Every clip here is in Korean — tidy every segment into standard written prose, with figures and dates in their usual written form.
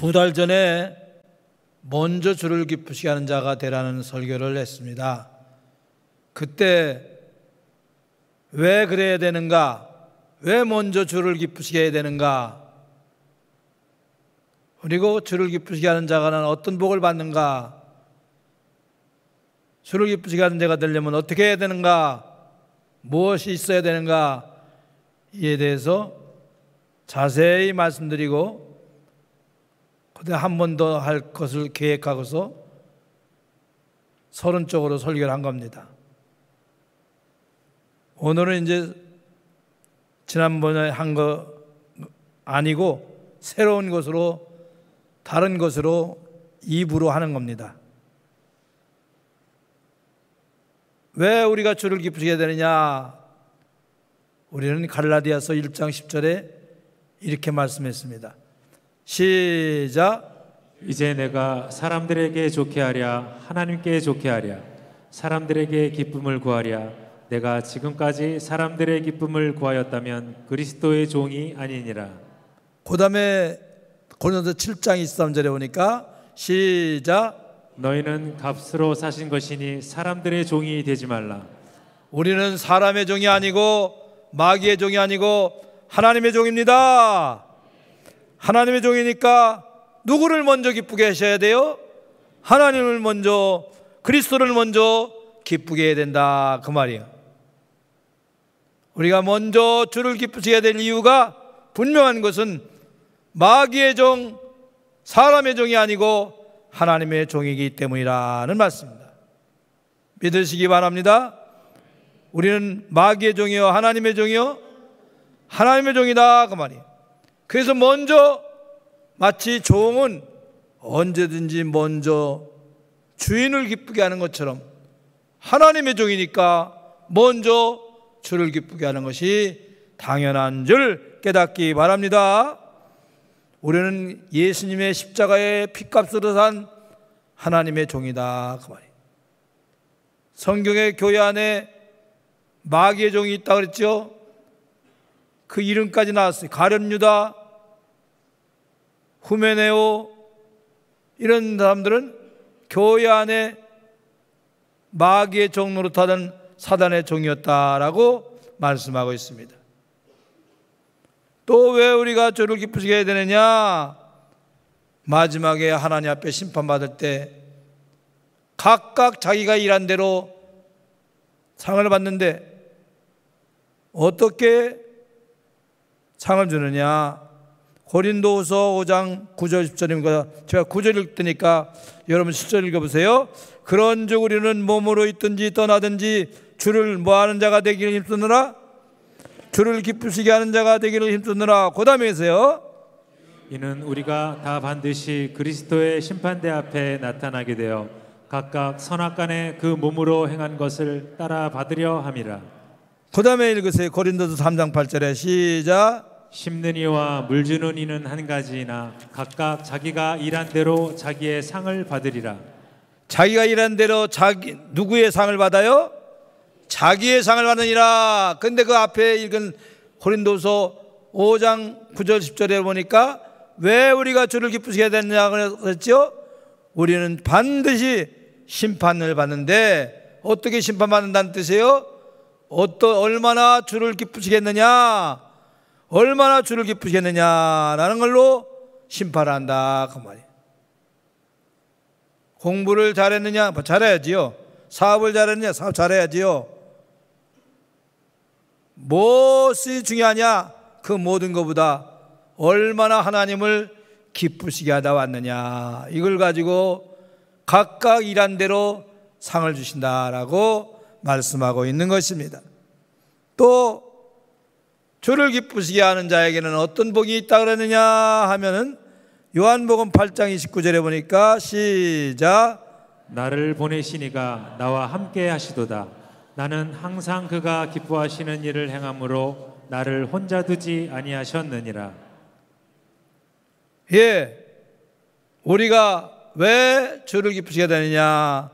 2달 전에 먼저 주를 기쁘시게 하는 자가 되라는 설교를 했습니다. 그때 왜 그래야 되는가? 왜 먼저 주를 기쁘시게 해야 되는가? 그리고 주를 기쁘시게 하는 자가 어떤 복을 받는가? 주를 기쁘시게 하는 자가 되려면 어떻게 해야 되는가? 무엇이 있어야 되는가? 이에 대해서 자세히 말씀드리고 그다음 한 번 더 할 것을 계획하고서 서론적으로 설교를 한 겁니다. 오늘은 이제 지난번에 한 거 아니고 새로운 것으로 다른 것으로 입으로 하는 겁니다. 왜 우리가 주를 기쁘시게 되느냐? 우리는 갈라디아서 1장 10절에 이렇게 말씀했습니다. 시작. 이제 내가 사람들에게 좋게 하랴 하나님께 좋게 하랴 사람들에게 기쁨을 구하랴 내가 지금까지 사람들의 기쁨을 구하였다면 그리스도의 종이 아니니라. 그 다음에 고린도서 7장 23절에 보니까 시작. 너희는 값으로 사신 것이니 사람들의 종이 되지 말라. 우리는 사람의 종이 아니고 마귀의 종이 아니고 하나님의 종입니다. 하나님의 종이니까 누구를 먼저 기쁘게 하셔야 돼요? 하나님을 먼저, 그리스도를 먼저 기쁘게 해야 된다, 그 말이에요. 우리가 먼저 주를 기쁘시게 해야 될 이유가 분명한 것은 마귀의 종, 사람의 종이 아니고 하나님의 종이기 때문이라는 말씀입니다. 믿으시기 바랍니다. 우리는 마귀의 종이요 하나님의 종이요 하나님의 종이다, 그 말이에요. 그래서 먼저 마치 종은 언제든지 먼저 주인을 기쁘게 하는 것처럼 하나님의 종이니까 먼저 주를 기쁘게 하는 것이 당연한 줄 깨닫기 바랍니다. 우리는 예수님의 십자가의 피값으로 산 하나님의 종이다, 그 말이에요. 성경의 교회 안에 마귀의 종이 있다고 그랬죠. 그 이름까지 나왔어요. 가룟 유다, 후메네오, 이런 사람들은 교회 안에 마귀의 종 노릇하던 사단의 종이었다라고 말씀하고 있습니다. 또 왜 우리가 주를 기쁘시게 해야 되느냐? 마지막에 하나님 앞에 심판받을 때 각각 자기가 일한 대로 상을 받는데 어떻게 상을 주느냐? 고린도후서 5장 9절 10절입니다. 제가 9절 읽으니까 여러분 10절 읽어보세요. 그런즉 우리는 몸으로 있든지 떠나든지 주를 뭐하는 자가 되기를 힘쓰느라, 주를 기쁘시게 하는 자가 되기를 힘쓰느라. 그 다음에 계세요. 이는 우리가 다 반드시 그리스도의 심판대 앞에 나타나게 되어 각각 선악간에 그 몸으로 행한 것을 따라 받으려 함이라. 그 다음에 읽으세요. 고린도서 3장 8절에 시작. 심는 이와 물 주는 이는 한 가지이나 각각 자기가 일한 대로 자기의 상을 받으리라. 자기가 일한 대로 누구의 상을 받아요? 자기의 상을 받으니라. 근데 그 앞에 읽은 고린도서 5장 9절 10절에 보니까 왜 우리가 주를 기쁘시게 됐느냐 그랬죠? 우리는 반드시 심판을 받는데 어떻게 심판받는다는 뜻이에요? 얼마나 주를 기쁘시겠느냐, 얼마나 주를 기쁘시겠느냐라는 걸로 심판을 한다, 그 말이에요. 공부를 잘했느냐? 잘해야지요. 사업을 잘했느냐? 사업 잘해야지요. 무엇이 중요하냐? 그 모든 것보다 얼마나 하나님을 기쁘시게 하다 왔느냐, 이걸 가지고 각각 일한 대로 상을 주신다라고 말씀하고 있는 것입니다. 또 주를 기쁘시게 하는 자에게는 어떤 복이 있다 그러느냐 하면은 요한복음 8장 29절에 보니까 시작. 나를 보내시니가 나와 함께 하시도다. 나는 항상 그가 기뻐하시는 일을 행함으로 나를 혼자 두지 아니하셨느니라. 예, 우리가 왜 주를 기쁘시게 되느냐?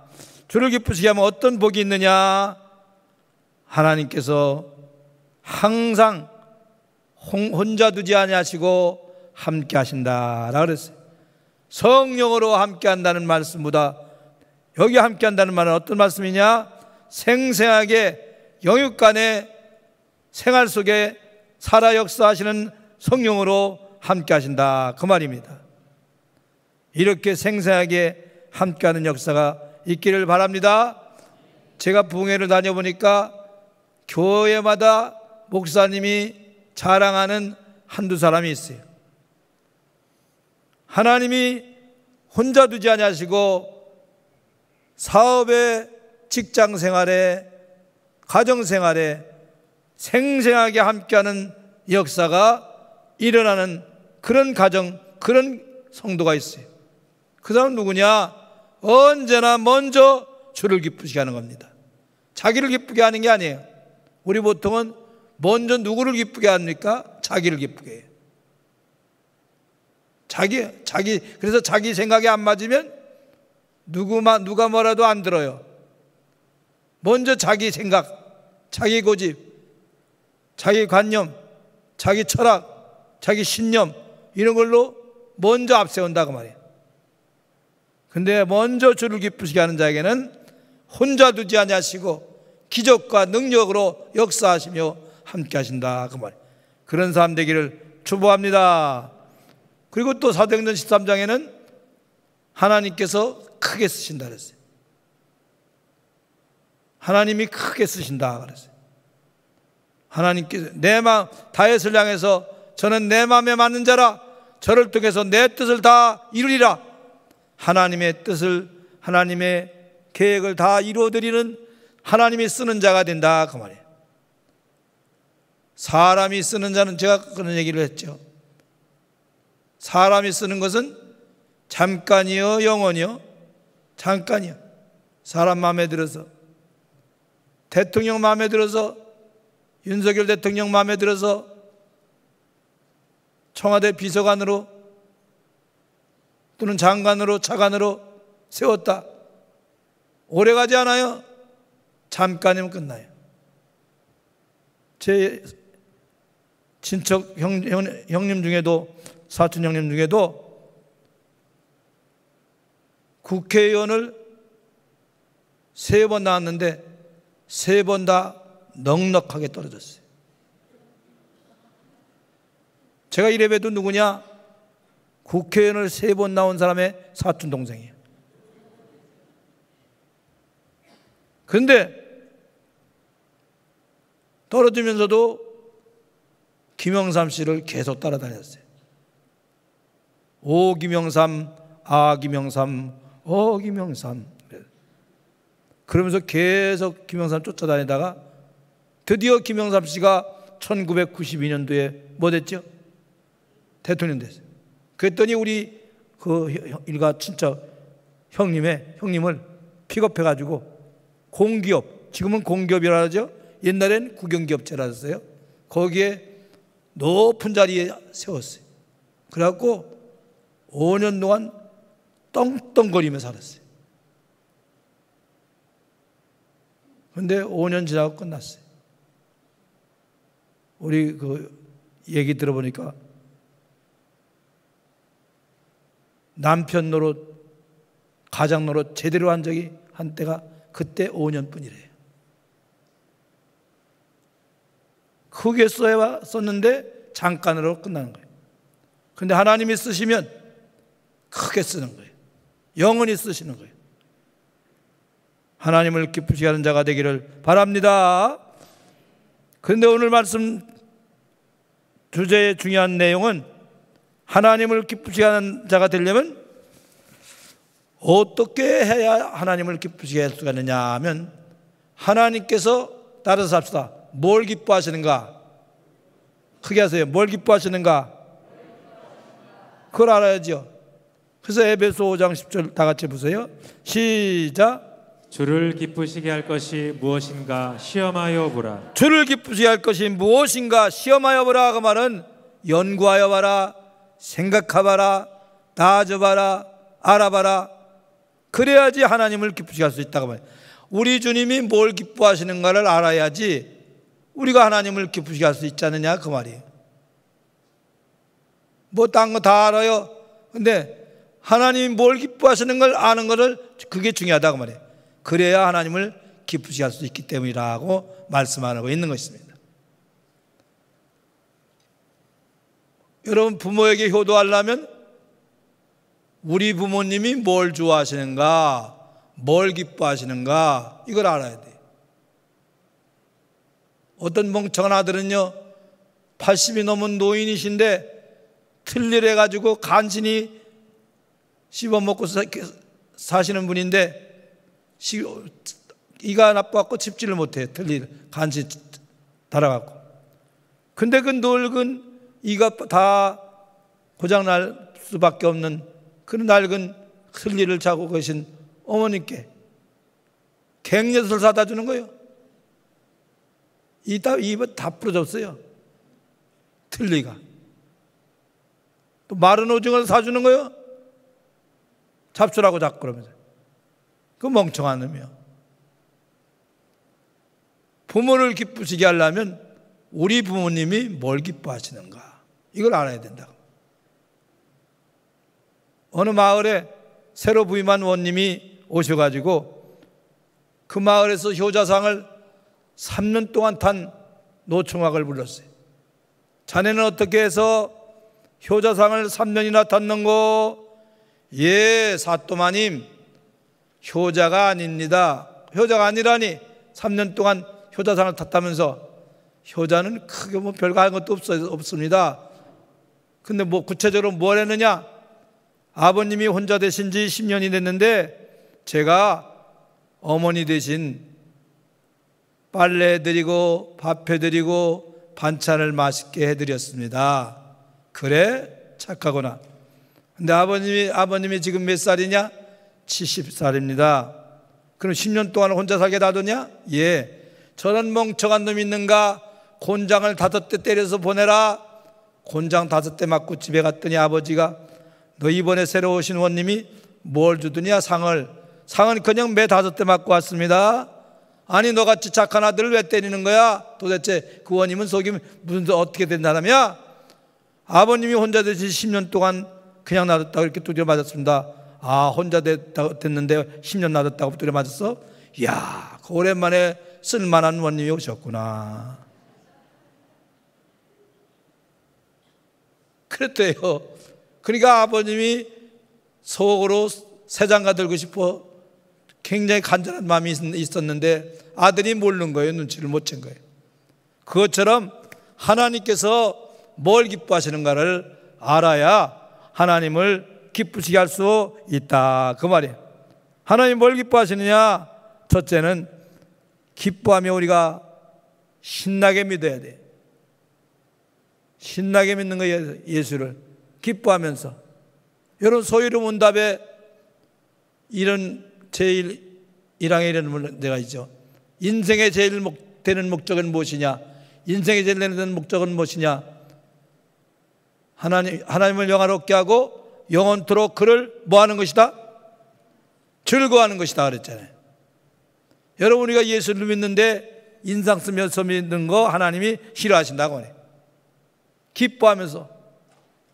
주를 기쁘시게 하면 어떤 복이 있느냐? 하나님께서 항상 혼자 두지 아니하시고 함께 하신다라고 그랬어요. 성령으로 함께한다는 말씀보다 여기 함께한다는 말은 어떤 말씀이냐? 생생하게 영육 간의 생활 속에 살아 역사하시는 성령으로 함께하신다, 그 말입니다. 이렇게 생생하게 함께하는 역사가 있기를 바랍니다. 제가 부흥회를 다녀보니까 교회마다 목사님이 자랑하는 한두 사람이 있어요. 하나님이 혼자 두지 아니하시고 사업에, 직장 생활에, 가정 생활에 생생하게 함께하는 역사가 일어나는 그런 가정, 그런 성도가 있어요. 그 사람은 누구냐? 언제나 먼저 주를 기쁘시게 하는 겁니다. 자기를 기쁘게 하는 게 아니에요. 우리 보통은 먼저 누구를 기쁘게 합니까? 자기를 기쁘게 해요. 그래서 자기 생각이 안 맞으면 누가 뭐라도 안 들어요. 먼저 자기 생각, 자기 고집, 자기 관념, 자기 철학, 자기 신념, 이런 걸로 먼저 앞세운다, 그 말이에요. 근데 먼저 주를 기쁘시게 하는 자에게는 혼자 두지 아니하시고 기적과 능력으로 역사하시며 함께 하신다, 그 말이에요. 그런 사람 되기를 축복합니다. 그리고 또 사도행전 13장에는 하나님께서 크게 쓰신다 그랬어요. 하나님이 크게 쓰신다 그랬어요. 하나님께서 내 마음, 다윗을 향해서 저는 내 마음에 맞는 자라, 저를 통해서 내 뜻을 다 이루리라. 하나님의 뜻을, 하나님의 계획을 다 이루어드리는 하나님이 쓰는 자가 된다, 그 말이에요. 사람이 쓰는 자는, 제가 그런 얘기를 했죠. 사람이 쓰는 것은 잠깐이요, 영원이요? 잠깐이요. 사람 마음에 들어서, 대통령 마음에 들어서, 윤석열 대통령 마음에 들어서 청와대 비서관으로 또는 장관으로, 차관으로 세웠다. 오래가지 않아요. 잠깐이면 끝나요. 제 친척 형님 중에도, 사촌 형님 중에도 국회의원을 3번 나왔는데 3번 다 넉넉하게 떨어졌어요. 제가 이래봬도 누구냐? 국회의원을 3번 나온 사람의 사촌 동생이에요. 그런데 떨어지면서도 김영삼 씨를 계속 따라다녔어요. 오 김영삼, 아 김영삼, 어 김영삼. 그러면서 계속 김영삼 쫓아다니다가 드디어 김영삼 씨가 1992년도에 뭐 됐죠? 대통령 됐어요. 그랬더니 우리 그 일가 친척 형님을 픽업해가지고 공기업, 지금은 공기업이라 하죠. 옛날엔 국영기업체라 했어요. 거기에 높은 자리에 세웠어요. 그래갖고 5년 동안 떵떵거리며 살았어요. 그런데 5년 지나고 끝났어요. 우리 그 얘기 들어보니까 남편 노릇, 가장 노릇 제대로 한 적이 한때가 그때 5년뿐이래요. 크게 썼는데 잠깐으로 끝나는 거예요. 그런데 하나님이 쓰시면 크게 쓰는 거예요. 영원히 쓰시는 거예요. 하나님을 기쁘시게 하는 자가 되기를 바랍니다. 그런데 오늘 말씀 주제의 중요한 내용은 하나님을 기쁘시게 하는 자가 되려면 어떻게 해야 하나님을 기쁘시게 할 수가 있느냐 하면, 하나님께서, 따라서 합시다. 뭘 기뻐하시는가? 크게 하세요. 뭘 기뻐하시는가? 그걸 알아야죠. 그래서 에베소 5장 10절 다 같이 보세요. 시작. 주를 기쁘시게 할 것이 무엇인가 시험하여 보라. 주를 기쁘시게 할 것이 무엇인가 시험하여 보라. 그 말은 연구하여 봐라, 생각해봐라, 따져봐라, 알아봐라. 그래야지 하나님을 기쁘시게 할 수 있다고 말해요. 우리 주님이 뭘 기뻐하시는가를 알아야지 우리가 하나님을 기쁘시게 할 수 있지 않느냐, 그 말이에요. 뭐 딴 거 다 알아요. 근데 하나님이 뭘 기뻐하시는 걸 아는 것을 그게 중요하다고 말해요. 그래야 하나님을 기쁘시게 할 수 있기 때문이라고 말씀하고 있는 것입니다. 여러분, 부모에게 효도하려면 우리 부모님이 뭘 좋아하시는가, 뭘 기뻐하시는가, 이걸 알아야 돼요. 어떤 멍청한 아들은요, 80이 넘은 노인이신데 틀니를 해가지고 간신히 씹어먹고 사시는 분인데 이가 나빠갖고 씹지를 못해요. 틀니를 간신히 달아갖고. 근데 그 늙은 이가 다 고장날 수밖에 없는 그런 낡은 틀니를 차고 계신 어머님께 갱년을 사다 주는 거예요. 입은 다 부러졌어요. 틀니가. 또 마른 오징어를 사주는 거예요. 잡수라고 자꾸 그러면서. 그 멍청한 놈이요. 부모를 기쁘시게 하려면 우리 부모님이 뭘 기뻐하시는가, 이걸 알아야 된다고. 어느 마을에 새로 부임한 원님이 오셔가지고 그 마을에서 효자상을 3년 동안 탄 노총각을 불렀어요. 자네는 어떻게 해서 효자상을 3년이나 탔는고? 예, 사또마님, 효자가 아닙니다. 효자가 아니라니 3년 동안 효자상을 탔다면서. 효자는 크게 뭐 별거 한 것도 없습니다. 근데 뭐 구체적으로 뭘 했느냐? 아버님이 혼자 되신 지 10년이 됐는데 제가 어머니 대신 빨래 해드리고 밥 해드리고 반찬을 맛있게 해드렸습니다. 그래? 착하구나. 근데 아버님이 지금 몇 살이냐? 70살입니다. 그럼 10년 동안 혼자 살게 놔두냐? 예. 저런 멍청한 놈이 있는가? 곤장을 5대 때려서 보내라. 곤장 5대 맞고 집에 갔더니 아버지가 너 이번에 새로 오신 원님이 뭘 주더냐? 상은 그냥 매 5대 맞고 왔습니다. 아니, 너같이 착한 아들을 왜 때리는 거야? 도대체 그 원님은 속이 무슨 어떻게 된 사람이야? 아버님이 혼자 되신 10년 동안 그냥 놔뒀다고 이렇게 두드려 맞았습니다. 아, 혼자 됐는데 10년 놔뒀다고 두드려 맞았어? 이야, 오랜만에 쓸만한 원님이 오셨구나. 그랬대요. 그러니까 아버님이 속으로 새장가 들고 싶어 굉장히 간절한 마음이 있었는데 아들이 모르는 거예요. 눈치를 못 챈 거예요. 그것처럼 하나님께서 뭘 기뻐하시는가를 알아야 하나님을 기쁘시게 할 수 있다, 그 말이에요. 하나님 뭘 기뻐하시느냐? 첫째는 기뻐하며 우리가 신나게 믿어야 돼. 신나게 믿는 거예요. 예수를 기뻐하면서. 여러분, 소유로 문답에 이런 제일 1항에 이런 문제가 있죠. 인생의 제일 되는 목적은 무엇이냐? 인생의 제일 되는 목적은 무엇이냐? 하나님을 영화롭게 하고 영원토록 그를 뭐 하는 것이다? 즐거워하는 것이다 그랬잖아요. 여러분, 우리가 예수를 믿는데 인상 쓰면서 믿는 거 하나님이 싫어하신다고 해요. 기뻐하면서.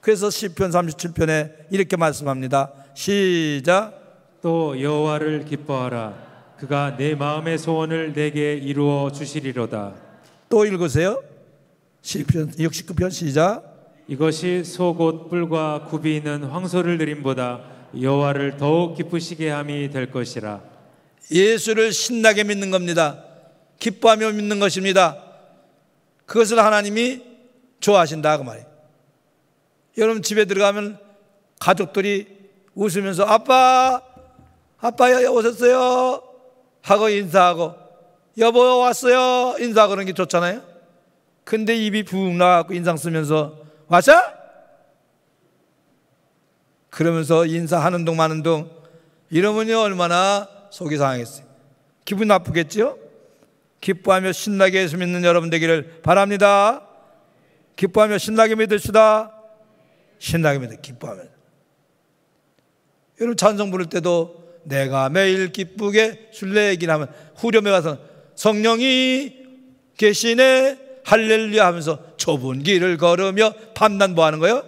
그래서 시편 37편에 이렇게 말씀합니다. 시작. 또 여호와를 기뻐하라. 그가 내 마음의 소원을 내게 이루어 주시리로다. 또 읽으세요. 시편 69편 시작. 이것이 소곧 뿔과 굽이 있는 황소를 드림보다 여호와를 더욱 기쁘시게 함이 될 것이라. 예수를 신나게 믿는 겁니다. 기뻐하며 믿는 것입니다. 그것을 하나님이 좋아하신다 그 말이에요. 여러분, 집에 들어가면 가족들이 웃으면서 아빠 오셨어요 하고 인사하고 여보 왔어요 인사하고 그런 게 좋잖아요. 근데 입이 붕 나와서 인상 쓰면서 왔어? 그러면서 인사하는 동 마는 동 이러면요 얼마나 속이 상하겠어요. 기분 나쁘겠죠? 기뻐하며 신나게 예수 믿는 여러분 되기를 바랍니다. 기뻐하며 신나게 믿읍시다. 신나게 믿어 기뻐하며. 여러분, 찬송 부를 때도 내가 매일 기쁘게 순례하긴 하면 후렴에 가서 성령이 계시네 할렐루야 하면서 좁은 길을 걸으며 밤낮 뭐 하는 거예요?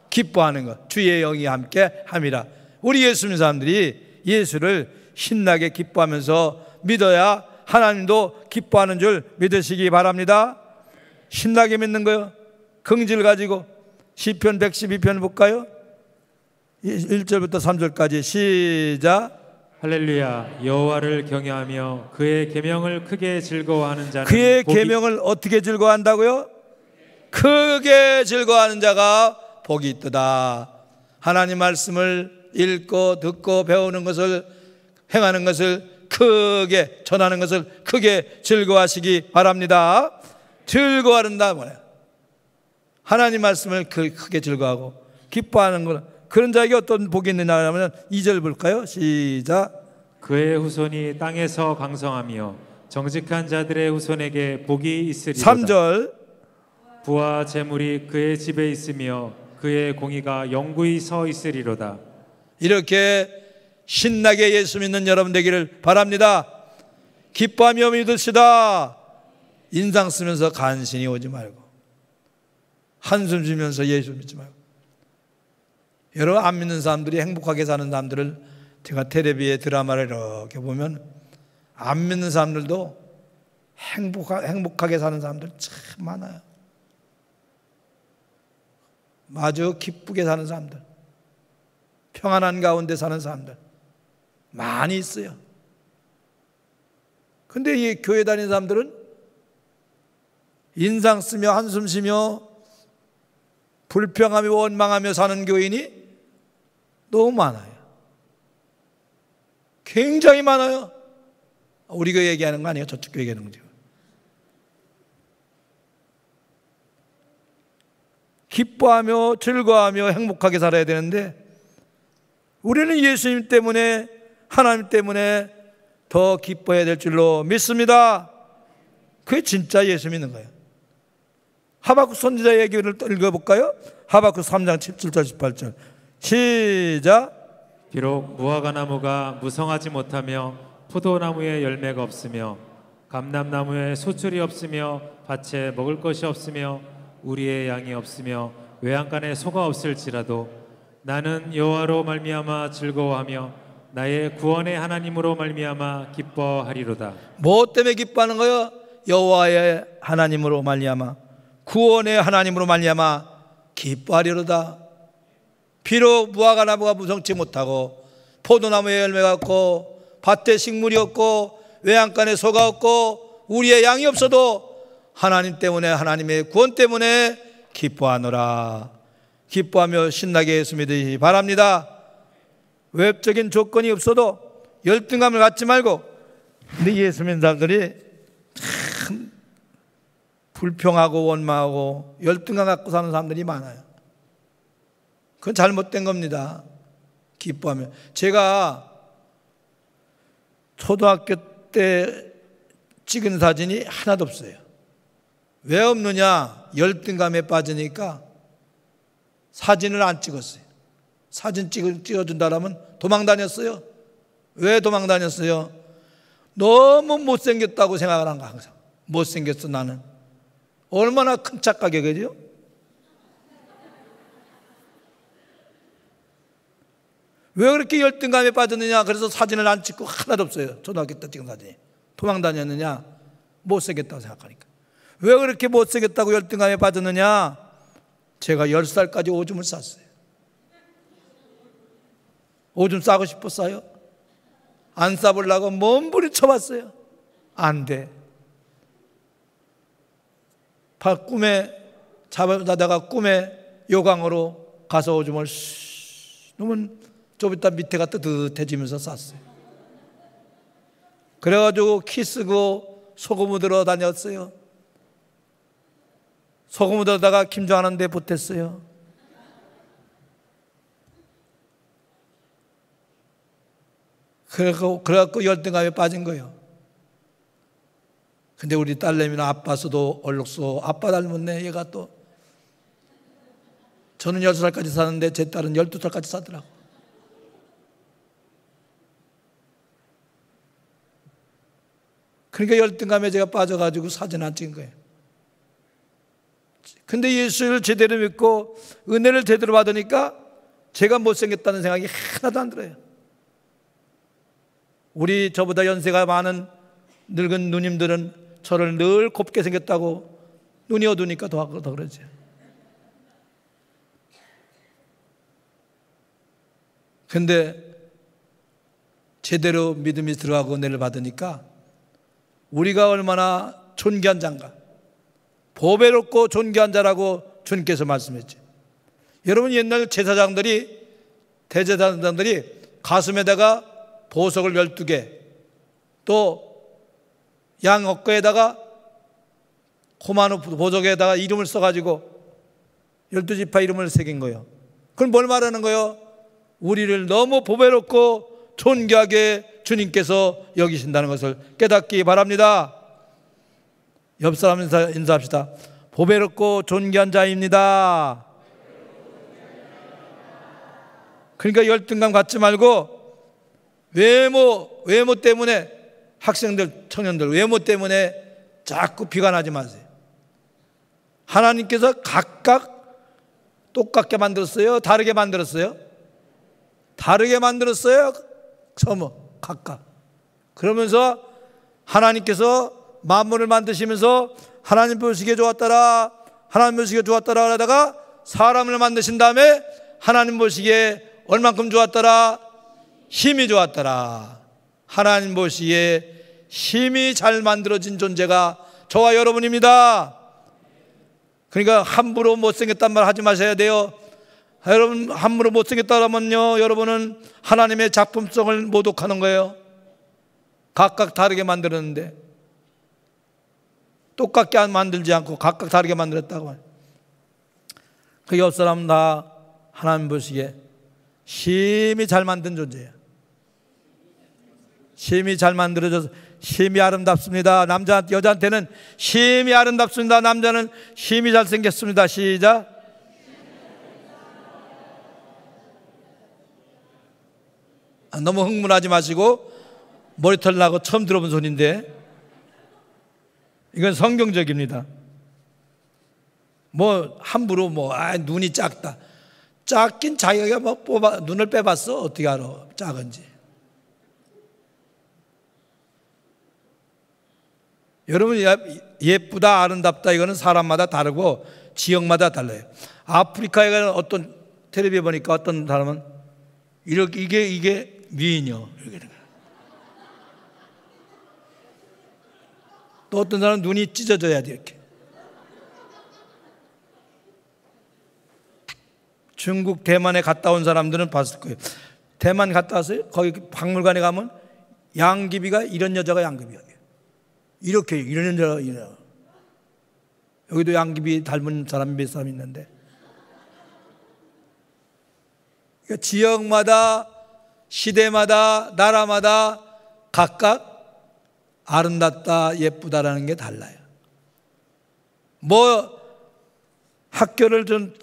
기뻐하는 것, 주의 영이 함께 함이라. 우리 예수 믿는 사람들이 예수를 신나게 기뻐하면서 믿어야 하나님도 기뻐하는 줄 믿으시기 바랍니다. 신나게 믿는 거요. 긍지를 가지고 시편 112편 볼까요? 1절부터 3절까지 시작. 할렐루야. 여호와를 경외하며 그의 계명을 크게 즐거워하는 자는 그의 계명을 어떻게 즐거워한다고요? 크게 즐거워하는 자가 복이 있도다. 하나님 말씀을 읽고 듣고 배우는 것을, 행하는 것을 크게, 전하는 것을 크게 즐거워하시기 바랍니다. 즐거워한다 뭐예요? 하나님 말씀을 크게 즐거워하고 기뻐하는 것. 그런 자에게 어떤 복이 있느냐 하면 2절 볼까요? 시작. 그의 후손이 땅에서 강성하며 정직한 자들의 후손에게 복이 있으리로다. 3절. 부와 재물이 그의 집에 있으며 그의 공의가 영구히 서 있으리로다. 이렇게 신나게 예수 믿는 여러분 되기를 바랍니다. 기뻐하며 믿으시다. 인상 쓰면서 간신히 오지 말고, 한숨 쉬면서 예수 믿지 말고. 여러분, 안 믿는 사람들이 행복하게 사는 사람들을 제가 텔레비에 드라마를 이렇게 보면 안 믿는 사람들도 행복하게 사는 사람들 참 많아요. 아주 기쁘게 사는 사람들, 평안한 가운데 사는 사람들 많이 있어요. 근데 이 교회 다니는 사람들은 인상 쓰며 한숨 쉬며 불평하며 원망하며 사는 교인이 너무 많아요. 굉장히 많아요. 우리 교회 얘기하는 거 아니에요. 저쪽 교회 얘기하는 거죠. 기뻐하며 즐거워하며 행복하게 살아야 되는데 우리는 예수님 때문에, 하나님 때문에 더 기뻐해야 될 줄로 믿습니다. 그게 진짜 예수 믿는 거예요. 하박국 선지자 얘기를 읽어볼까요? 하박국 3장 17절 18절 시작. 비록 무화과 나무가 무성하지 못하며 포도나무에 열매가 없으며 감람나무에 소출이 없으며 밭에 먹을 것이 없으며 우리의 양이 없으며 외양간에 소가 없을지라도 나는 여호와로 말미암아 즐거워하며 나의 구원의 하나님으로 말미암아 기뻐하리로다. 뭐 때문에 기뻐하는 거예요? 여호와의 하나님으로 말미암아, 구원의 하나님으로 말미암아 기뻐하리로다. 비록 무화과 나무가 무성치 못하고 포도나무에 열매가 없고 밭에 식물이 없고 외양간에 소가 없고 우리의 양이 없어도 하나님 때문에, 하나님의 구원 때문에 기뻐하노라. 기뻐하며 신나게 예수 믿으시기 바랍니다. 외적인 조건이 없어도 열등감을 갖지 말고. 근데 예수 믿는 사람들이 참 불평하고 원망하고 열등감 갖고 사는 사람들이 많아요. 그건 잘못된 겁니다. 기뻐하며. 제가 초등학교 때 찍은 사진이 하나도 없어요. 왜 없느냐? 열등감에 빠지니까 사진을 안 찍었어요. 사진 찍어준다라면 도망 다녔어요. 왜 도망 다녔어요? 너무 못생겼다고 생각을 한 거야. 항상 못생겼어 나는. 얼마나 큰 착각이에요, 그죠? 왜 그렇게 열등감에 빠졌느냐? 그래서 사진을 안 찍고 하나도 없어요. 초등학교 때 찍은 사진이. 도망 다녔느냐? 못생겼다고 생각하니까. 왜 그렇게 못생겼다고 열등감에 빠졌느냐? 제가 10살까지 오줌을 쌌어요. 오줌 싸고 싶었어요? 안 싸보려고 몸부림 쳐봤어요. 안 돼. 꿈에 자다가 꿈에 요강으로 가서 오줌을 놈은 좀 이따 밑에가 뜨뜻해지면서 쌌어요. 그래가지고 키 쓰고 소금 묻으러 다녔어요. 소금 묻어다가 김장하는 데 보탰어요. 그래갖고 열등감에 빠진 거예요. 근데 우리 딸내미는 아빠서도 얼룩소 아빠 닮았네. 얘가 또 저는 10살까지 사는데 제 딸은 12살까지 사더라고. 그러니까 열등감에 제가 빠져가지고 사진 안 찍은 거예요. 근데 예수를 제대로 믿고 은혜를 제대로 받으니까 제가 못생겼다는 생각이 하나도 안 들어요. 우리 저보다 연세가 많은 늙은 누님들은 저를 늘 곱게 생겼다고, 눈이 어두우니까 더 그러지. 근데 제대로 믿음이 들어가고 은혜를 받으니까 우리가 얼마나 존귀한 자인가, 보배롭고 존귀한 자라고 주님께서 말씀했지. 여러분, 옛날 제사장들이, 대제사장들이 가슴에다가 보석을 12개, 또 양 어깨에다가 코마노 보석에다가 이름을 써가지고 12지파 이름을 새긴 거예요. 그건 뭘 말하는 거예요? 우리를 너무 보배롭고 존귀하게 주님께서 여기신다는 것을 깨닫기 바랍니다. 옆 사람 인사합시다. 보배롭고 존귀한 자입니다. 그러니까 열등감 갖지 말고 외모 때문에, 학생들, 청년들 외모 때문에 자꾸 비관하지 마세요. 하나님께서 각각 똑같게 만들었어요? 다르게 만들었어요? 다르게 만들었어요? 각각. 그러면서 하나님께서 만물을 만드시면서 하나님 보시기에 좋았더라, 하나님 보시기에 좋았더라 하다가 사람을 만드신 다음에 하나님 보시기에 얼만큼 좋았더라? 힘이 좋았더라. 하나님 보시기에 힘이 잘 만들어진 존재가 저와 여러분입니다. 그러니까 함부로 못생겼단 말 하지 마셔야 돼요. 여러분, 함부로 못생겼다면요, 여러분은 하나님의 작품성을 모독하는 거예요. 각각 다르게 만들었는데, 똑같게 만들지 않고 각각 다르게 만들었다고. 그 옆 사람 다 하나님 보시기에 힘이 잘 만든 존재예요. 힘이 잘 만들어져서 힘이 아름답습니다. 여자한테는 힘이 아름답습니다. 남자는 힘이 잘생겼습니다. 시작. 너무 흥분하지 마시고, 머리털 나고 처음 들어본 소리인데 이건 성경적입니다. 함부로 눈이 작다. 작긴 자기가 눈을 빼봤어? 어떻게 알아? 작은지. 여러분, 예쁘다, 아름답다, 이거는 사람마다 다르고 지역마다 달라요. 아프리카에 가는 어떤 텔레비에 보니까 어떤 사람은 이게 미인이요. 또 어떤 사람은 눈이 찢어져야 돼, 이렇게. 중국, 대만에 갔다 온 사람들은 봤을 거예요. 대만 갔다 왔어요? 거기 박물관에 가면 양귀비가, 이런 여자가 양귀비야. 이렇게, 이런 여자가. 여기도 양귀비 닮은 사람이 몇 사람 있는데. 그러니까 지역마다, 시대마다, 나라마다 각각 아름답다, 예쁘다라는 게 달라요. 학교를 좀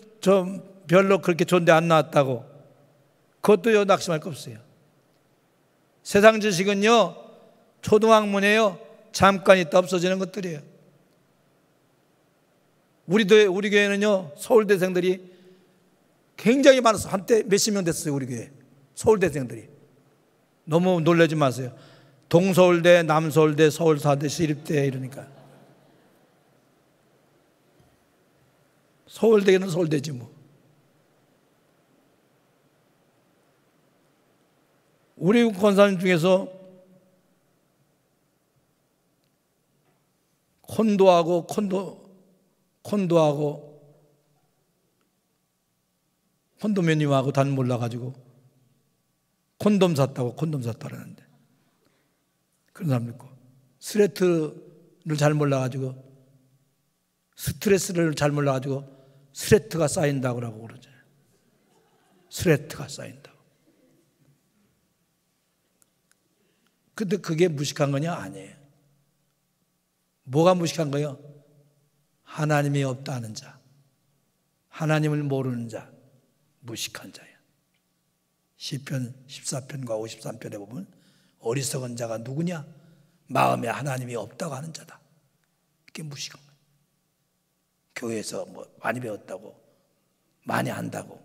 별로 그렇게 좋은데 안 나왔다고, 그것도 낙심할 거 없어요. 세상 지식은요, 초등학문이에요. 잠깐 있다 없어지는 것들이에요. 우리 교회는요, 서울대생들이 굉장히 많았어요. 한때 몇십 명 됐어요, 우리 교회. 서울대생들이. 너무 놀라지 마세요. 동서울대, 남서울대, 서울사대, 시립대 이러니까. 서울대는 서울대지 뭐. 우리 권사님 중에서 콘도매니움하고 단 몰라가지고 콘돔 샀다고 그러는데, 그런 사람 있고, 스트레스를 잘 몰라가지고 스트레스가 쌓인다고 그러죠. 스트레스가 쌓인다고. 근데 그게 무식한 거냐? 아니에요. 뭐가 무식한 거예요? 하나님이 없다는 자, 하나님을 모르는 자, 무식한 자예요. 시편 14편과 53편에 보면 어리석은 자가 누구냐? 마음에 하나님이 없다고 하는 자다. 그게 무식한 거예요. 교회에서 뭐 많이 배웠다고, 많이 안다고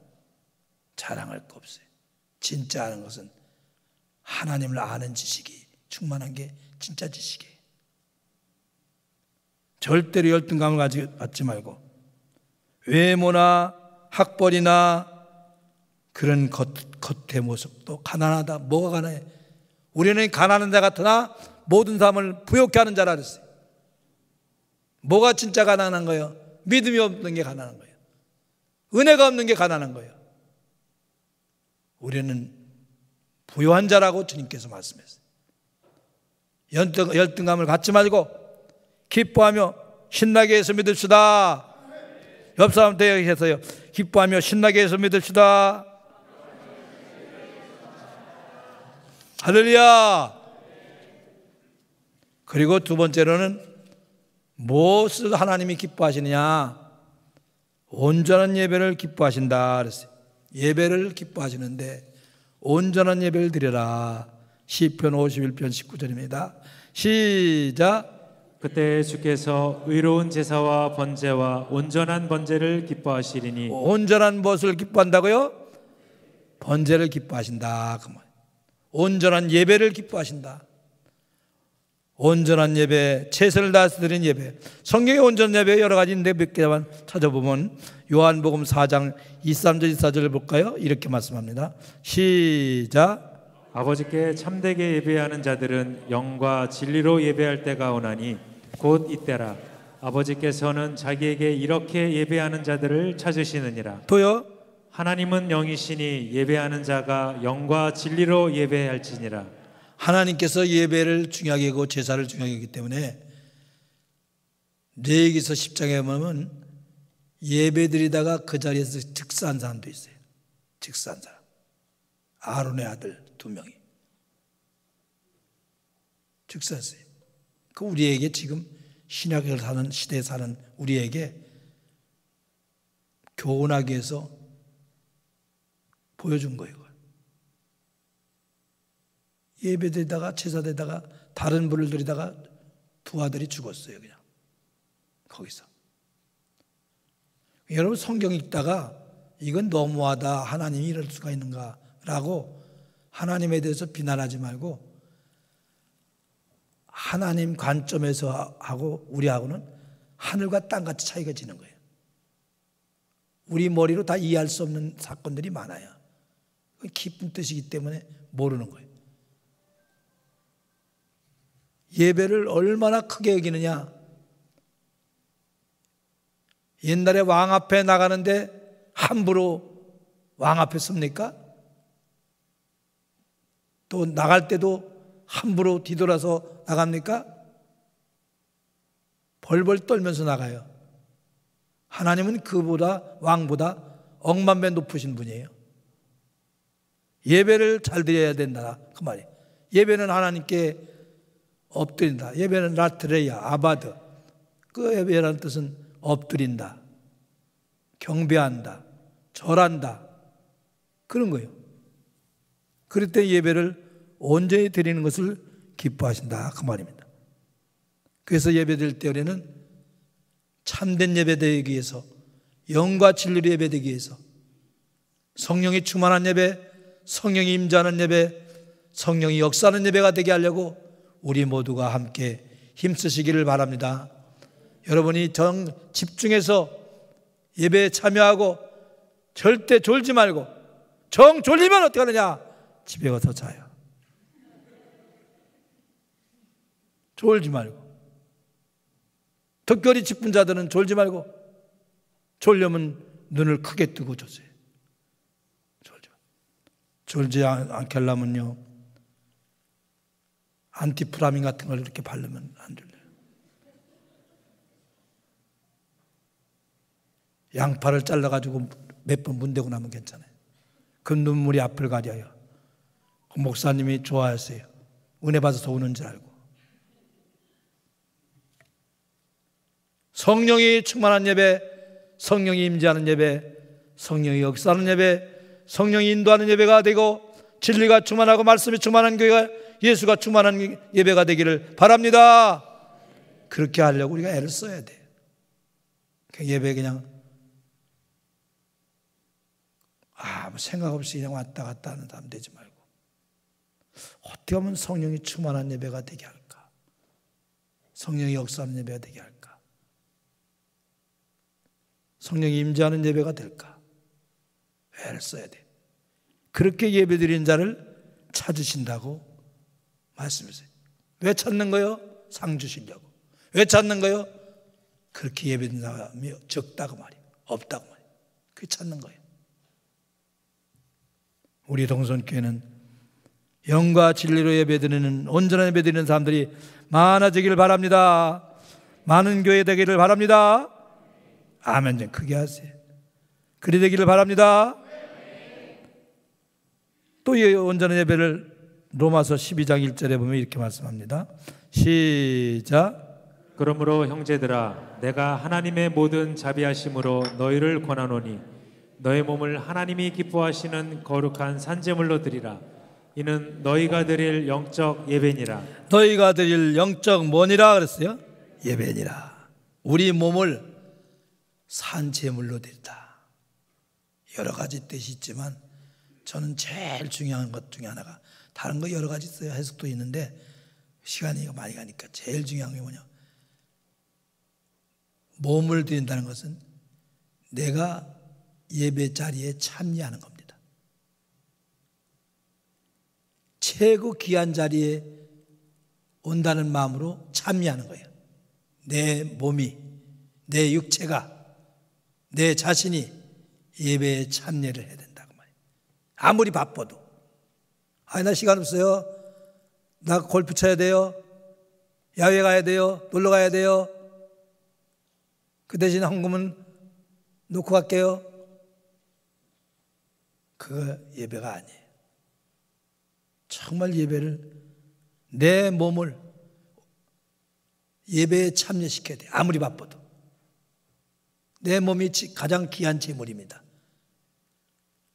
자랑할 거 없어요. 진짜 아는 것은 하나님을 아는 지식이 충만한 게 진짜 지식이에요. 절대로 열등감을 갖지 말고 외모나 학벌이나 그런 겉의 모습도 가난하다. 뭐가 가난해? 우리는 가난한 자 같으나 모든 사람을 부욕케 하는 자라 그랬어요. 뭐가 진짜 가난한 거예요? 믿음이 없는 게 가난한 거예요. 은혜가 없는 게 가난한 거예요. 우리는 부요한 자라고 주님께서 말씀했어요. 열등감을 갖지 말고 기뻐하며 신나게 해서 믿읍시다. 옆 사람한테 얘기해서요. 기뻐하며 신나게 해서 믿읍시다. 할렐루야. 그리고 두 번째로는 무엇을 하나님이 기뻐하시느냐? 온전한 예배를 기뻐하신다 그랬어요. 예배를 기뻐하시는데 온전한 예배를 드려라. 시편 51편 19절입니다. 시작. 그때 주께서 의로운 제사와 번제와 온전한 번제를 기뻐하시리니. 온전한 무엇을 기뻐한다고요? 번제를 기뻐하신다. 그 말. 온전한 예배를 기뻐하신다. 온전한 예배, 최선을 다해서 드린 예배. 성경에 온전한 예배 여러 가지 있는데 몇 개만 찾아보면 요한복음 4장 23절 24절을 볼까요? 이렇게 말씀합니다. 시작. 아버지께 참되게 예배하는 자들은 영과 진리로 예배할 때가 오나니 곧 이때라. 아버지께서는 자기에게 이렇게 예배하는 자들을 찾으시느니라. 또요. 하나님은 영이시니 예배하는 자가 영과 진리로 예배할지니라. 하나님께서 예배를 중요하게 하고 제사를 중요하게 하기 때문에 레위기서 10장에 보면 예배 드리다가 그 자리에서 즉사한 사람도 있어요. 즉사한 사람. 아론의 아들 2명이 즉사했어요. 그 우리에게 지금 신약을 사는 시대에 사는 우리에게 교훈하기 위해서 보여준 거예요. 예배드리다가 제사드리다가 다른 불을 드리다가 두 아들이 죽었어요. 그냥 거기서. 여러분 성경 읽다가 이건 너무하다, 하나님이 이럴 수가 있는가 라고 하나님에 대해서 비난하지 말고 하나님 관점에서 하고 우리하고는 하늘과 땅같이 차이가 지는 거예요. 우리 머리로 다 이해할 수 없는 사건들이 많아요. 깊은 뜻이기 때문에 모르는 거예요. 예배를 얼마나 크게 여기느냐. 옛날에 왕 앞에 나가는데 함부로 왕 앞에 섭니까? 또 나갈 때도 함부로 뒤돌아서 나갑니까? 벌벌 떨면서 나가요. 하나님은 그보다 왕보다 억만 배 높으신 분이에요. 예배를 잘 드려야 된다 그 말이에요. 예배는 하나님께 엎드린다. 예배는 라트레야 아바드. 그 예배라는 뜻은 엎드린다, 경배한다, 절한다, 그런 거예요. 그럴 때 예배를 온전히 드리는 것을 기뻐하신다 그 말입니다. 그래서 예배 드릴 때에는 참된 예배 드리기 위해서, 영과 진리로 예배 드리기 위해서 성령이 충만한 예배, 성령이 임재하는 예배, 성령이 역사하는 예배가 되게 하려고 우리 모두가 함께 힘쓰시기를 바랍니다. 여러분이 집중해서 예배에 참여하고 절대 졸지 말고, 졸리면 어떻게 하느냐? 집에 가서 자요. 졸지 말고. 특별히 직분자들은 졸지 말고, 졸려면 눈을 크게 뜨고 자세요. 졸지 않게 하려면요, 안티프라민 같은 걸 이렇게 바르면 안 졸려요. 양파를 잘라가지고 몇 번 문대고 나면 괜찮아요. 그 눈물이 앞을 가려요. 그 목사님이 좋아하세요. 은혜 받아서 우는 줄 알고. 성령이 충만한 예배, 성령이 임재하는 예배, 성령이 역사하는 예배, 성령이 인도하는 예배가 되고 진리가 충만하고 말씀이 충만한 교회가, 예수가 충만한 예배가 되기를 바랍니다. 그렇게 하려고 우리가 애를 써야 돼요. 그 예배 그냥 아무 생각 없이 그냥 왔다 갔다 하는 사람 되지 말고 어떻게 하면 성령이 충만한 예배가 되게 할까? 성령이 역사하는 예배가 되게 할까? 성령이 임재하는 예배가 될까? 애를 써야 돼. 그렇게 예배드리는 자를 찾으신다고 말씀하세요. 왜 찾는 거요? 상 주시려고. 왜 찾는 거요? 그렇게 예배드리는 사람이 적다고 말이에요. 없다고 말이에요. 그게 찾는 거예요. 우리 동선교회는 영과 진리로 예배드리는 온전한 예배드리는 사람들이 많아지기를 바랍니다. 많은 교회 되기를 바랍니다. 아멘. 좀 크게 하세요. 그리 되기를 바랍니다. 또 이 온전한 예배를 로마서 12장 1절에 보면 이렇게 말씀합니다. 시작. 그러므로 형제들아 내가 하나님의 모든 자비하심으로 너희를 권하노니 너희 몸을 하나님이 기뻐하시는 거룩한 산제물로 드리라. 이는 너희가 드릴 영적 예배니라. 너희가 드릴 영적 뭐니라 그랬어요? 예배니라. 우리 몸을 산제물로 드리다. 여러 가지 뜻이 있지만 저는 제일 중요한 것 중에 하나가, 다른 거 여러 가지 있어요. 해석도 있는데 시간이 많이 가니까 제일 중요한 게 뭐냐, 몸을 드린다는 것은 내가 예배 자리에 참여하는 겁니다. 최고 귀한 자리에 온다는 마음으로 참여하는 거예요. 내 몸이, 내 육체가, 내 자신이 예배에 참여를 해야 된다고 말이에요. 아무리 바빠도, 아니 나 시간 없어요, 나 골프 쳐야 돼요, 야외 가야 돼요, 놀러 가야 돼요, 그 대신 헌금은 놓고 갈게요. 그거 예배가 아니에요. 정말 예배를, 내 몸을 예배에 참여시켜야 돼요. 아무리 바빠도. 내 몸이 가장 귀한 재물입니다.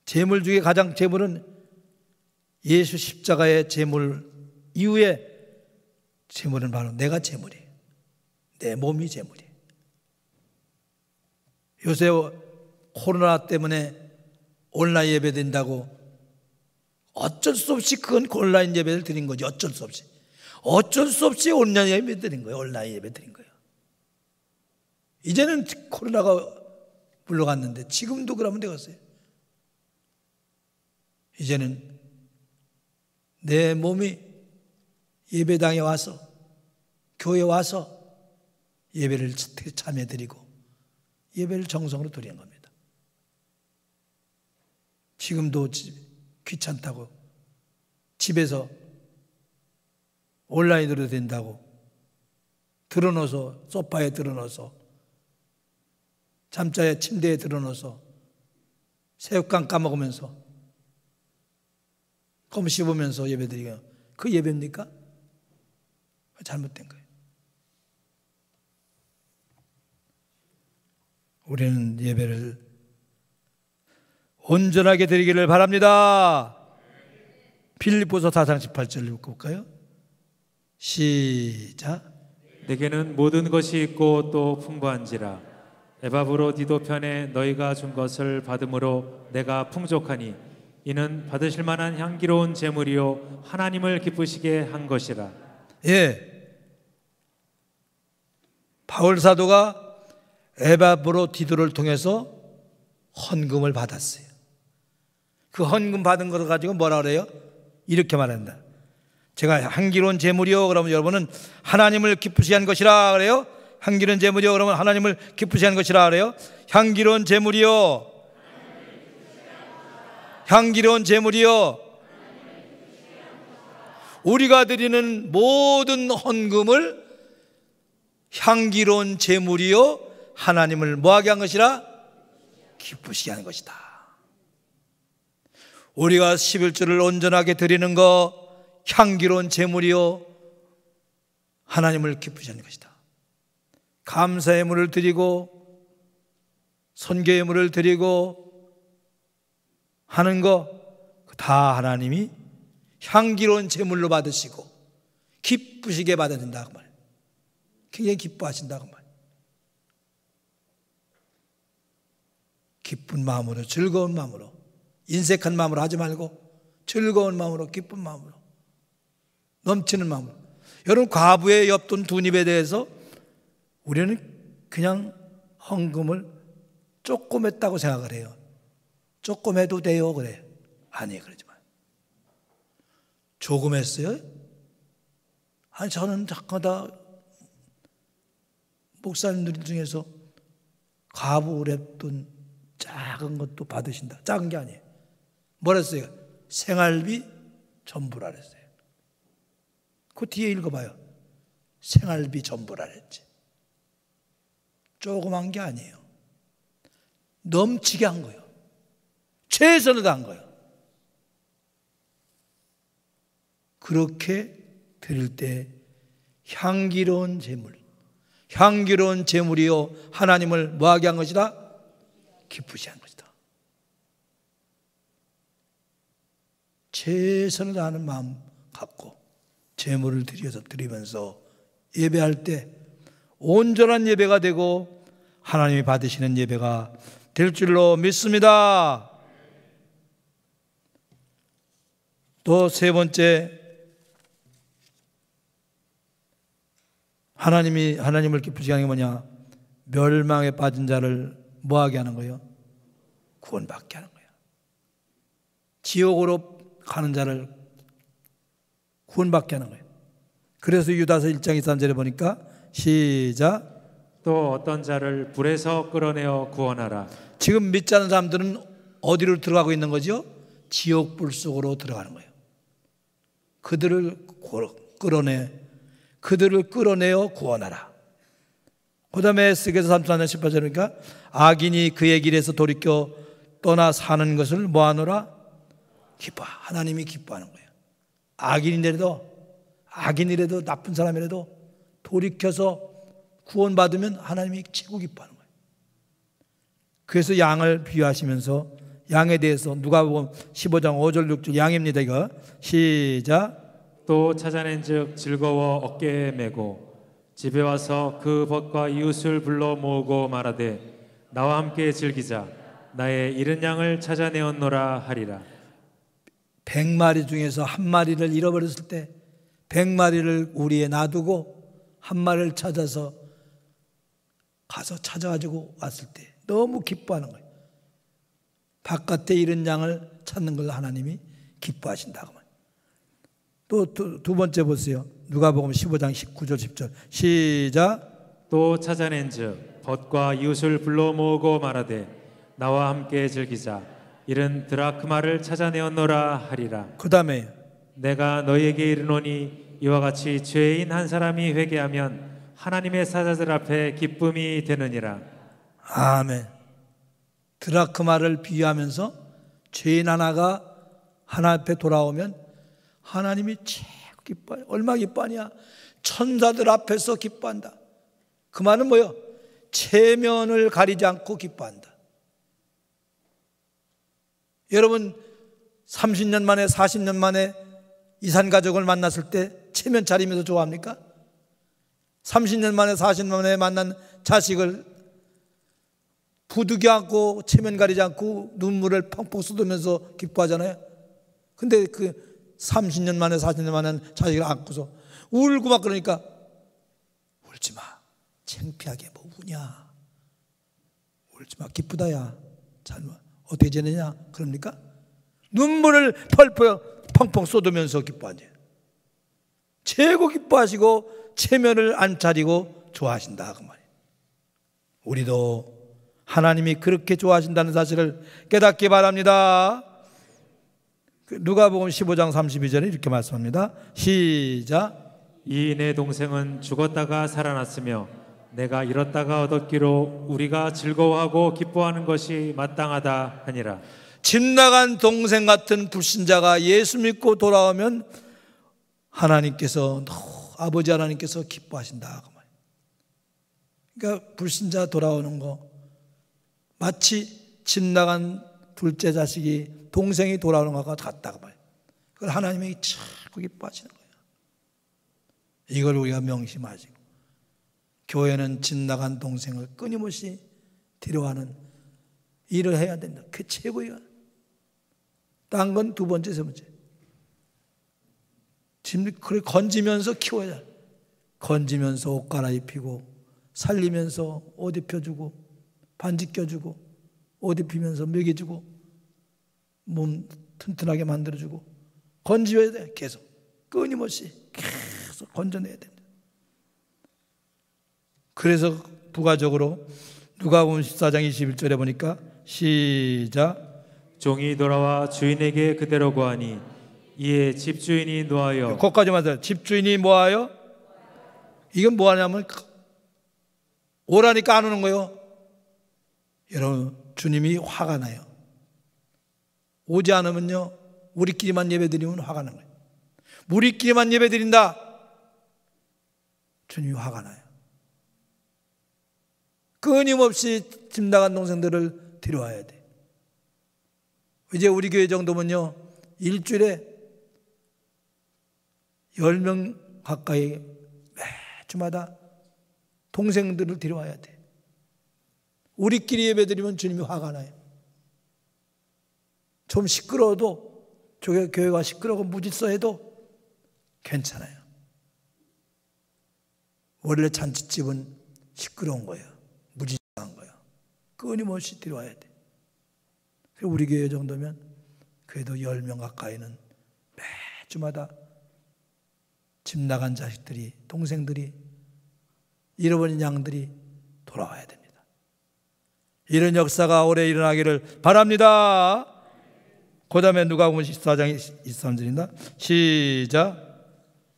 재물 중에 가장 재물은 예수 십자가의 재물 이후에 재물은 바로 내가 재물이에요. 내 몸이 재물이에요. 요새 코로나 때문에 온라인 예배 된다고 어쩔 수 없이 그건 온라인 예배를 드린 거죠. 어쩔 수 없이. 어쩔 수 없이 온라인 예배 드린 거예요. 온라인 예배 드린 거예요. 이제는 코로나가 물러갔는데 지금도 그러면 되겠어요. 이제는 내 몸이 예배당에 와서, 교회에 와서 예배를 참여드리고 예배를 정성으로 드리는 겁니다. 지금도 귀찮다고 집에서 온라인으로 된다고 드러넣어서 소파에 드러넣어서 잠자에 침대에 드러넣어서 새우깡 까먹으면서 껌 씹으면서 예배드리고, 그 예배입니까? 잘못된 거예요. 우리는 예배를 온전하게 드리기를 바랍니다. 빌립보서 4장 18절을 읽고 볼까요? 시작. 내게는 모든 것이 있고 또 풍부한지라 에바브로디도 편에 너희가 준 것을 받음으로 내가 풍족하니 이는 받으실 만한 향기로운 제물이요 하나님을 기쁘시게 한 것이라. 예, 바울 사도가 에바브로디도를 통해서 헌금을 받았어요. 그 헌금 받은 것을 가지고 뭐라 그래요? 이렇게 말한다. 제가 향기로운 제물이요, 그러면 여러분은 하나님을 기쁘시게 한 것이라 그래요. 향기로운 제물이요, 그러면 하나님을 기쁘시게 한 것이라 그래요. 향기로운 제물이요, 향기로운 제물이요. 우리가 드리는 모든 헌금을 향기로운 제물이요 하나님을 뭐하게 한 것이라? 기쁘시게 하는 것이다. 우리가 11조를 온전하게 드리는 거 향기로운 제물이요 하나님을 기쁘시게 하는 것이다. 감사의 물을 드리고 선교의 물을 드리고 하는 거 다 하나님이 향기로운 제물로 받으시고 기쁘시게 받아야 된다고 말이에요. 굉장히 기뻐하신다고 말이에요. 기쁜 마음으로, 즐거운 마음으로, 인색한 마음으로 하지 말고 즐거운 마음으로, 기쁜 마음으로, 넘치는 마음으로. 여러분, 과부의 엽돈 두 입에 대해서 우리는 그냥 헌금을 조금 했다고 생각을 해요. 조금 해도 돼요 그래. 아니, 그러지 마요. 조금 했어요? 아니, 저는 자꾸다 목사님들 중에서 과부 랩돈 작은 것도 받으신다. 작은 게 아니에요. 뭐라 했어요? 생활비 전부라 그랬어요. 그 뒤에 읽어봐요. 생활비 전부라 그랬지. 조그만 게 아니에요. 넘치게 한 거예요. 최선을 다한 거예요. 그렇게 드릴 때 향기로운 제물, 향기로운 제물이요 하나님을 뭐하게 한 것이다? 기쁘시 한 것이다. 최선을 다하는 마음 갖고 제물을 드리면서 예배할 때 온전한 예배가 되고 하나님이 받으시는 예배가 될 줄로 믿습니다. 또 세 번째, 하나님을 기쁘시게 하는 게 뭐냐? 멸망에 빠진 자를 뭐하게 하는 거예요? 구원받게 하는 거예요. 지옥으로 가는 자를 구원받게 하는 거예요. 그래서 유다서 1장 23절에 보니까 시작. 또 어떤 자를 불에서 끌어내어 구원하라. 지금 믿지 않는 사람들은 어디로 들어가고 있는 거죠? 지옥불 속으로 들어가는 거예요. 그들을 끌어내어 구원하라. 그 다음에 에스겔서 34장 18절이니까 악인이 그의 길에서 돌이켜 떠나 사는 것을 뭐하노라? 기뻐. 하나님이 기뻐하는 거예요. 악인이라도 나쁜 사람이라도 돌이켜서 구원받으면 하나님이 최고 기뻐하는 거예요. 그래서 양을 비유하시면서 양에 대해서 누가복음 15장 5절 6절 양입니다. 이거 시작. 또 찾아낸즉 즐거워 어깨에 메고 집에 와서 그 벗과 이웃을 불러 모으고 말하되 나와 함께 즐기자. 나의 잃은 양을 찾아내었노라 하리라. 100마리 중에서 한 마리를 잃어버렸을 때 100마리를 우리에 놔두고 한 마리를 찾아서 가서 찾아가지고 왔을 때 너무 기뻐하는 거예요. 바깥에 잃은 양을 찾는 걸 하나님이 기뻐하신다고. 또 두 번째 보세요. 누가복음 15장 19절 10절 시작. 또 찾아낸즉 벗과 이웃을 불러 모으고 말하되 나와 함께 즐기자. 이른 드라크마를 찾아내었노라 하리라. 그 다음에 내가 너희에게 이르노니 이와 같이 죄인 한 사람이 회개하면 하나님의 사자들 앞에 기쁨이 되느니라. 아멘. 드라크마를 비유하면서 죄인 하나가 하나님 앞에 돌아오면 하나님이 최고 기뻐해요. 얼마나 기뻐하냐? 천사들 앞에서 기뻐한다. 그 말은 뭐예요? 체면을 가리지 않고 기뻐한다. 여러분 30년 만에 40년 만에 이산 가족을 만났을 때 체면 차리면서 좋아합니까? 30년 만에 40년 만에 만난 자식을 부득이 않고 체면 가리지 않고 눈물을 펑펑 쏟으면서 기뻐하잖아요. 근데 그 30년 만에 40년 만에 자식을 안고서 울고 막 그러니까 울지 마. 창피하게 뭐 우냐. 울지 마. 기쁘다 야. 잘 어떻게 지내냐? 그럽니까? 눈물을 펄펄 펑펑 쏟으면서 기뻐하지. 최고 기뻐하시고 체면을 안 차리고 좋아하신다 그 말이에요. 우리도 하나님이 그렇게 좋아하신다는 사실을 깨닫기 바랍니다. 누가복음 15장 32절에 이렇게 말씀합니다. 시작. 이 내 동생은 죽었다가 살아났으며 내가 잃었다가 얻었기로 우리가 즐거워하고 기뻐하는 것이 마땅하다 하니라. 집 나간 동생 같은 불신자가 예수 믿고 돌아오면 하나님께서 아버지 하나님께서 기뻐하신다. 그러니까 불신자 돌아오는 거 마치 집 나간 둘째 자식이 동생이 돌아오는 것과 같다고 봐요. 그걸 하나님이 참 기뻐하시는 거예요. 이걸 우리가 명심하시고 교회는 집 나간 동생을 끊임없이 데려가는 일을 해야 된다. 그게 최고예요. 딴 건 두 번째, 세 번째. 그래 건지면서 키워야 돼. 건지면서 옷 갈아입히고, 살리면서 옷 입혀주고, 반지 껴주고, 옷 입히면서 먹여주고, 몸 튼튼하게 만들어주고, 건지어야 돼. 계속 끊임없이 계속 건져내야 된다. 그래서 부가적으로 누가복음 14장 21절에 보니까 시작. 종이 돌아와 주인에게 그대로 고하니 이에 집주인이 노하여. 거기까지만 들어요. 집주인이 뭐하여? 이건 뭐하냐면 오라니까 안 오는 거예요. 여러분, 주님이 화가 나요. 오지 않으면요, 우리끼리만 예배드리면 화가 나는 거예요. 우리끼리만 예배드린다, 주님이 화가 나요. 끊임없이 집 나간 동생들을 데려와야 돼. 이제 우리 교회 정도면요, 일주일에 10명 가까이 매주마다 동생들을 데려와야 돼. 우리끼리 예배드리면 주님이 화가 나요. 좀 시끄러워도, 교회가 시끄러워 무질서해도 괜찮아요. 원래 잔치집은 시끄러운 거예요. 무질서한 거예요. 끊임없이 데려와야 돼. 우리 교회 정도면 그래도 10명 가까이는 매주마다 집 나간 자식들이, 동생들이, 잃어버린 양들이 돌아와야 됩니다. 이런 역사가 오래 일어나기를 바랍니다. 그 다음에 누가복음 14장 23절입니다. 시작.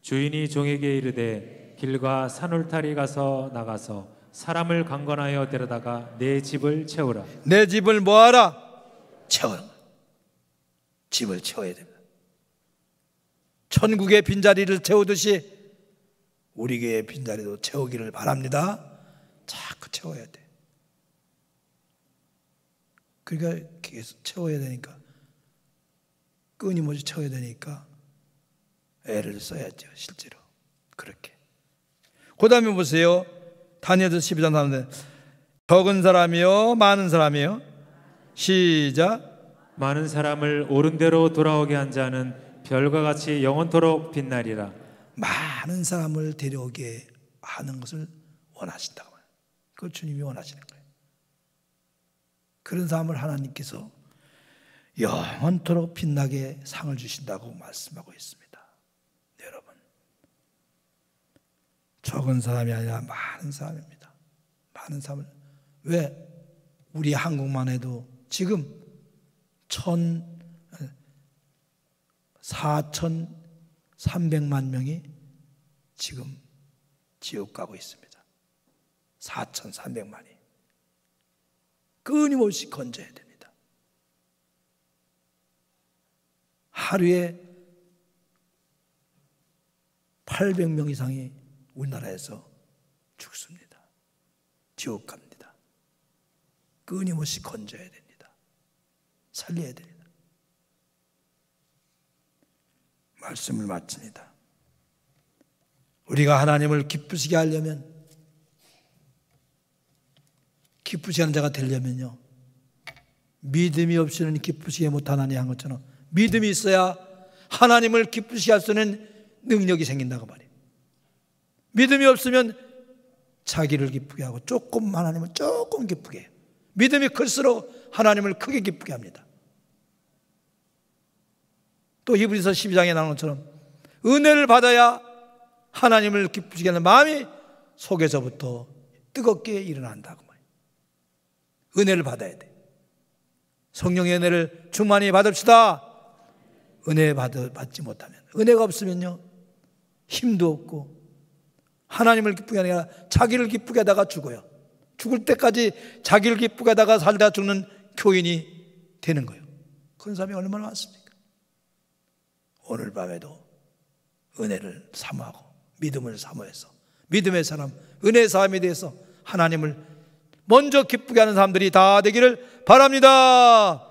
주인이 종에게 이르되 길과 산울타리 가서 나가서 사람을 강권하여 데려다가 내 집을 채우라. 내 집을 뭐하라? 채우는 거예요. 집을 채워야 됩니다. 천국의 빈자리를 채우듯이 우리 교회의 빈자리도 채우기를 바랍니다. 자꾸 채워야 돼. 그러니까 계속 채워야 되니까, 끊임없이 채워야 되니까 애를 써야죠. 실제로 그렇게. 그 다음에 보세요. 다니엘서 12장 3절. 적은 사람이요 많은 사람이요? 시작. 많은 사람을 옳은 대로 돌아오게 한 자는 별과 같이 영원토록 빛나리라. 많은 사람을 데려오게 하는 것을 원하신다고 해요. 그걸 주님이 원하시는 거예요. 그런 사람을 하나님께서 영원토록 빛나게 상을 주신다고 말씀하고 있습니다. 여러분, 적은 사람이 아니라 많은 사람입니다. 많은 사람을. 왜? 우리 한국만 해도 지금 4,300만 명이 지금 지옥 가고 있습니다. 4,300만이. 끊임없이 건져야 됩니다. 하루에 800명 이상이 우리나라에서 죽습니다. 지옥 갑니다. 끊임없이 건져야 됩니다. 살려야 됩니다. 말씀을 마칩니다. 우리가 하나님을 기쁘시게 하려면, 기쁘시게 하는 자가 되려면요, 믿음이 없이는 기쁘시게 못하나니 한 것처럼 믿음이 있어야 하나님을 기쁘시게 할 수 있는 능력이 생긴다고 말이에요. 믿음이 없으면 자기를 기쁘게 하고 조금 하나님을 조금 기쁘게 해요. 믿음이 클수록 하나님을 크게 기쁘게 합니다. 또 히브리서 12장에 나오는 것처럼 은혜를 받아야 하나님을 기쁘시게 하는 마음이 속에서부터 뜨겁게 일어난다고 말이에요. 은혜를 받아야 돼. 성령의 은혜를 충만히 받읍시다. 은혜 받지 못하면, 은혜가 없으면요, 힘도 없고 하나님을 기쁘게 하는 게 아니라 자기를 기쁘게 하다가 죽어요. 죽을 때까지 자기를 기쁘게 하다가 살다 죽는 교인이 되는 거예요. 그런 사람이 얼마나 많습니까? 오늘 밤에도 은혜를 사모하고 믿음을 사모해서 믿음의 사람, 은혜의 사람에 대해서 하나님을 먼저 기쁘게 하는 사람들이 다 되기를 바랍니다.